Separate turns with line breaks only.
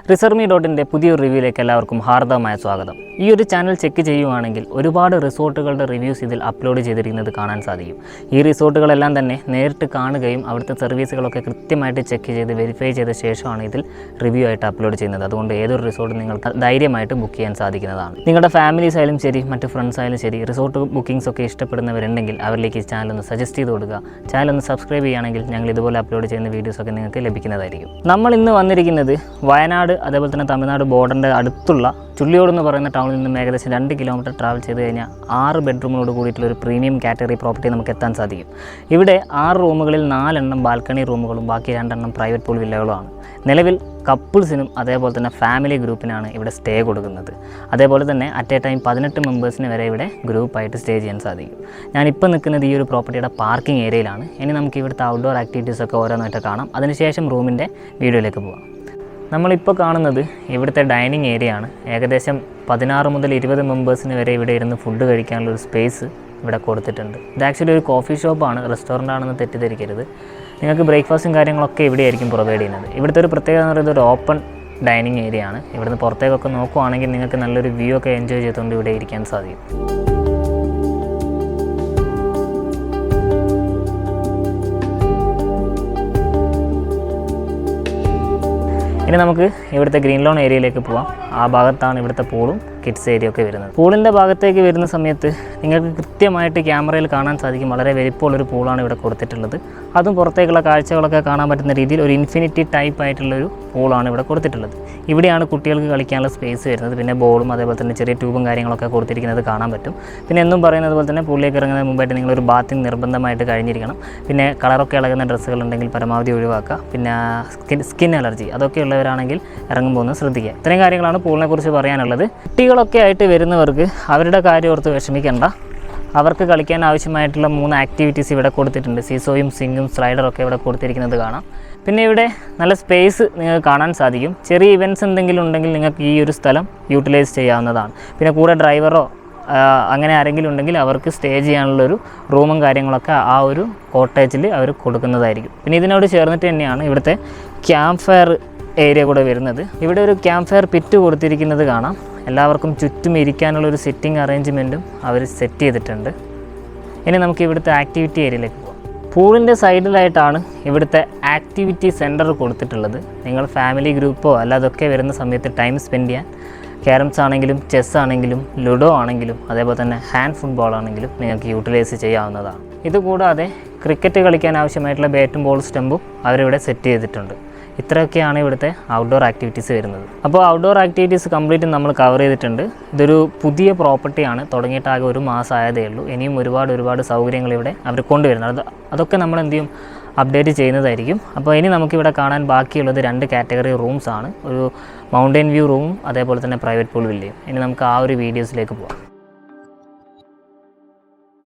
റിസർമി.ന്റെ പുതിയൊരു റിവ്യൂയിലേക്ക് എല്ലാവർക്കും ഹാർദവമായ സ്വാഗതം. ഈ ഒരു ചാനൽ ചെക്ക് ചെയ്യുവാണെങ്കിൽ ഒരുപാട് റിസോർട്ടുകളുടെ റിവ്യൂസ് ഇതിൽ അപ്ലോഡ് ചെയ്തിരിക്കുന്നത് കാണാൻ സാധിക്കും. ഈ റിസോർട്ടുകളെല്ലാം തന്നെ നേരിട്ട് കാണുകയും അവിടുത്തെ സർവീസുകളൊക്കെ കൃത്യമായിട്ട് ചെക്ക് ചെയ്ത് വെരിഫൈ ചെയ്ത ശേഷമാണ് ഇതിൽ റിവ്യൂ ആയിട്ട് അപ്ലോഡ് ചെയ്യുന്നത്. അതുകൊണ്ട് ഏതൊരു റിസോർട്ട് നിങ്ങൾക്ക് ധൈര്യമായിട്ട് ബുക്ക് ചെയ്യാൻ സാധിക്കുന്നതാണ്. നിങ്ങളുടെ ഫാമിലീസ് ആയാലും ശരി, മറ്റ് ഫ്രണ്ട്സ് ആയാലും ശരി, റിസോർട്ട് ബുക്കിംഗ്സ് ഒക്കെ ഇഷ്ടപ്പെടുന്നവരുണ്ടെങ്കിൽ അവരിലേക്ക് ഈ ചാനൽ ഒന്ന് സജസ്റ്റ് ചെയ്ത് കൊടുക്കുക. ചാനൽ ഒന്ന് സബ്സ്ക്രൈബ് ചെയ്യുകയാണെങ്കിൽ ഞങ്ങൾ ഇതുപോലെ അപ്ലോഡ് ചെയ്യുന്ന വീഡിയോസൊക്കെ നിങ്ങൾക്ക് ലഭിക്കുന്നതായിരിക്കും. നമ്മൾ ഇന്ന് വന്നിരിക്കുന്നത് വയനാട് അതേപോലെ തന്നെ തമിഴ്നാട് ബോർഡറിൻ്റെ അടുത്തുള്ള ചുള്ളിയോട് എന്ന് പറയുന്ന ടൗണിൽ നിന്നും ഏകദേശം 2 കിലോമീറ്റർ ട്രാവൽ ചെയ്ത് കഴിഞ്ഞാൽ 6 ബെഡ്റൂമിനോട് കൂടിയിട്ടുള്ള ഒരു പ്രീമിയം കാറ്റഗറി പ്രോപ്പർട്ടി നമുക്ക് എത്താൻ സാധിക്കും. ഇവിടെ 6 റൂമുകളിൽ 4 എണ്ണം ബാൽക്കണി റൂമുകളും ബാക്കി 2 എണ്ണം പ്രൈവറ്റ് പൂൾ വില്ലകളുമാണ്. നിലവിൽ കപ്പിൾസിനും അതേപോലെ തന്നെ ഫാമിലി ഗ്രൂപ്പിനാണ് ഇവിടെ സ്റ്റേ കൊടുക്കുന്നത്. അതേപോലെ തന്നെ അറ്റ് എ ടൈം 18 മെമ്പേഴ്സിന് വരെ ഇവിടെ ഗ്രൂപ്പായിട്ട് സ്റ്റേ ചെയ്യാൻ സാധിക്കും. ഞാനിപ്പോൾ നിൽക്കുന്നത് ഈ ഒരു പ്രോപ്പർട്ടിയുടെ പാർക്കിംഗ് ഏരിയയിലാണ്. ഇനി നമുക്ക് ഇവിടുത്തെ ഔട്ട്ഡോർ ആക്ടിവിറ്റീസൊക്കെ ഓരോന്നായിട്ട് കാണാം. അതിനുശേഷം റൂമിൻ്റെ വീഡിയോയിലേക്ക് പോകാം. നമ്മളിപ്പോൾ കാണുന്നത് ഇവിടുത്തെ ഡൈനിങ് ഏരിയ ആണ്. ഏകദേശം 16 മുതൽ 20 മെമ്പേഴ്സിന് വരെ ഇവിടെ ഇരുന്ന് ഫുഡ് കഴിക്കാനുള്ളൊരു സ്പേസ് ഇവിടെ കൊടുത്തിട്ടുണ്ട്. ഇത് ആക്ച്വലി ഒരു കോഫി ഷോപ്പാണ്, റെസ്റ്റോറൻ്റ് ആണെന്ന് തെറ്റിദ്ധരിക്കരുത്. നിങ്ങൾക്ക് ബ്രേക്ക്ഫാസ്റ്റും കാര്യങ്ങളൊക്കെ ഇവിടെയായിരിക്കും പ്രൊവൈഡ് ചെയ്യുന്നത്. ഇവിടുത്തെ ഒരു പ്രത്യേകത എന്ന് പറയുന്നത് ഒരു ഓപ്പൺ ഡൈനിങ് ഏരിയ ആണ്. ഇവിടുന്ന് പുറത്തേക്കൊക്കെ നോക്കുവാണെങ്കിൽ നിങ്ങൾക്ക് നല്ലൊരു വ്യൂ ഒക്കെ എൻജോയ് ചെയ്തുകൊണ്ട് ഇവിടെ ഇരിക്കാൻ സാധിക്കും. ഇനി നമുക്ക് ഇവിടുത്തെ ഗ്രീൻ ലോൺ ഏരിയയിലേക്ക് പോകാം. ആ ഭാഗത്താണ് ഇവിടുത്തെ പൂളും കിഡ്സ് ഏരിയ ഒക്കെ വരുന്നത്. പൂളിൻ്റെ ഭാഗത്തേക്ക് വരുന്ന സമയത്ത് നിങ്ങൾക്ക് കൃത്യമായിട്ട് ക്യാമറയിൽ കാണാൻ സാധിക്കും വളരെ വലിപ്പമുള്ളൊരു പൂളാണ് ഇവിടെ കൊടുത്തിട്ടുള്ളത്. അതും പുറത്തേക്കുള്ള കാഴ്ചകളൊക്കെ കാണാൻ പറ്റുന്ന രീതിയിൽ ഒരു ഇൻഫിനിറ്റി ടൈപ്പ് ആയിട്ടുള്ളൊരു പൂളാണ് ഇവിടെ കൊടുത്തിട്ടുള്ളത്. ഇവിടെയാണ് കുട്ടികൾക്ക് കളിക്കാനുള്ള സ്പേസ് വരുന്നത്. പിന്നെ ബോളും അതേപോലെ തന്നെ ചെറിയ ട്യൂബും കാര്യങ്ങളൊക്കെ കൊടുത്തിരിക്കുന്നത് കാണാൻ പറ്റും. പിന്നെ എന്നും പറയുന്നത് പോലെ തന്നെ പൂളിലേക്ക് ഇറങ്ങുന്നതിന് മുമ്പായിട്ട് നിങ്ങളൊരു ബാത്തിങ് നിർബന്ധമായിട്ട് കഴിഞ്ഞിരിക്കണം. പിന്നെ കളറൊക്കെ ഇളകുന്ന ഡ്രസ്സുകളുണ്ടെങ്കിൽ പരമാവധി ഒഴിവാക്കുക. പിന്നെ സ്കിൻ അലർജി അതൊക്കെ ഉള്ളവരാണെങ്കിൽ ഇറങ്ങുമ്പോൾ ഒന്ന് ശ്രദ്ധിക്കുക. ഇത്രയും കാര്യങ്ങളാണ് പൂളിനെ കുറിച്ച് പറയാനുള്ളത്. കുട്ടികളൊക്കെ ആയിട്ട് വരുന്നവർക്ക് അവരുടെ കാര്യം ഓർത്ത് വിഷമിക്കേണ്ട. അവർക്ക് കളിക്കാൻ ആവശ്യമായിട്ടുള്ള 3 ആക്ടിവിറ്റീസ് ഇവിടെ കൊടുത്തിട്ടുണ്ട്. സീസോയും സ്വിങ്ങും സ്ലൈഡറൊക്കെ ഇവിടെ കൊടുത്തിരിക്കുന്നത് കാണാം. പിന്നെ ഇവിടെ നല്ല സ്പേസ് നിങ്ങൾക്ക് കാണാൻ സാധിക്കും. ചെറിയ ഇവൻറ്റ്സ് എന്തെങ്കിലും ഉണ്ടെങ്കിൽ നിങ്ങൾക്ക് ഈ ഒരു സ്ഥലം യൂട്ടിലൈസ് ചെയ്യാവുന്നതാണ്. പിന്നെ കൂടെ ഡ്രൈവറോ അങ്ങനെ ആരെങ്കിലും ഉണ്ടെങ്കിൽ അവർക്ക് സ്റ്റേ ചെയ്യാനുള്ളൊരു റൂമും കാര്യങ്ങളൊക്കെ ആ ഒരു കോട്ടേജിൽ അവർ കൊടുക്കുന്നതായിരിക്കും. പിന്നെ ഇതിനോട് ചേർന്നിട്ട് തന്നെയാണ് ഇവിടുത്തെ ക്യാമ്പ് ഫയർ ഏരിയ കൂടെ വരുന്നത്. ഇവിടെ ഒരു ക്യാമ്പ് ഫയർ പിറ്റ് കൊടുത്തിരിക്കുന്നത് കാണാം. എല്ലാവർക്കും ചുറ്റും ഇരിക്കാനുള്ളൊരു സിറ്റിംഗ് അറേഞ്ച്മെൻറ്റും അവർ സെറ്റ് ചെയ്തിട്ടുണ്ട്. ഇനി നമുക്ക് ഇവിടുത്തെ ആക്ടിവിറ്റി ഏരിയയിലേക്ക് പോകാം. പൂളിൻ്റെ സൈഡിലായിട്ടാണ് ഇവിടുത്തെ ആക്ടിവിറ്റി സെൻറ്റർ കൊടുത്തിട്ടുള്ളത്. നിങ്ങൾ ഫാമിലി ഗ്രൂപ്പോ അല്ലാതൊക്കെ വരുന്ന സമയത്ത് ടൈം സ്പെൻഡ് ചെയ്യാൻ ക്യാരംസ് ആണെങ്കിലും ചെസ് ആണെങ്കിലും ലുഡോ ആണെങ്കിലും അതേപോലെ തന്നെ ഹാൻഡ് ഫുട്ബോൾ ആണെങ്കിലും നിങ്ങൾക്ക് യൂട്ടിലൈസ് ചെയ്യാവുന്നതാണ്. ഇതുകൂടാതെ ക്രിക്കറ്റ് കളിക്കാൻ ആവശ്യമായിട്ടുള്ള ബാറ്റും ബോൾ സ്റ്റമ്പും അവരിവിടെ സെറ്റ് ചെയ്തിട്ടുണ്ട്. ഇത്രയൊക്കെയാണ് ഇവിടുത്തെ ഔട്ട്ഡോർ ആക്ടിവിറ്റീസ് വരുന്നത്. അപ്പോൾ ഔട്ട്ഡോർ ആക്ടിവിറ്റീസ് കംപ്ലീറ്റ് നമ്മൾ കവർ ചെയ്തിട്ടുണ്ട്. ഇതൊരു പുതിയ പ്രോപ്പർട്ടിയാണ്, തുടങ്ങിയിട്ട് ആകെ 1 മാസം ആയതേ ഉള്ളൂ. ഇനിയും ഒരുപാട് സൗകര്യങ്ങൾ ഇവിടെ അവർ കൊണ്ടുവരുന്നത്. അതൊക്കെ നമ്മൾ എന്ത് ചെയ്യും, അപ്ഡേറ്റ് ചെയ്യുന്നതായിരിക്കും. അപ്പോൾ ഇനി നമുക്കിവിടെ കാണാൻ ബാക്കിയുള്ളത് 2 കാറ്റഗറി റൂംസ് ആണ്. ഒരു മൗണ്ടൻ വ്യൂ റൂമും അതേപോലെ തന്നെ പ്രൈവറ്റ് പൂൾ വില്ലയും. ഇനി നമുക്ക് ആ ഒരു വീഡിയോസിലേക്ക് പോകാം.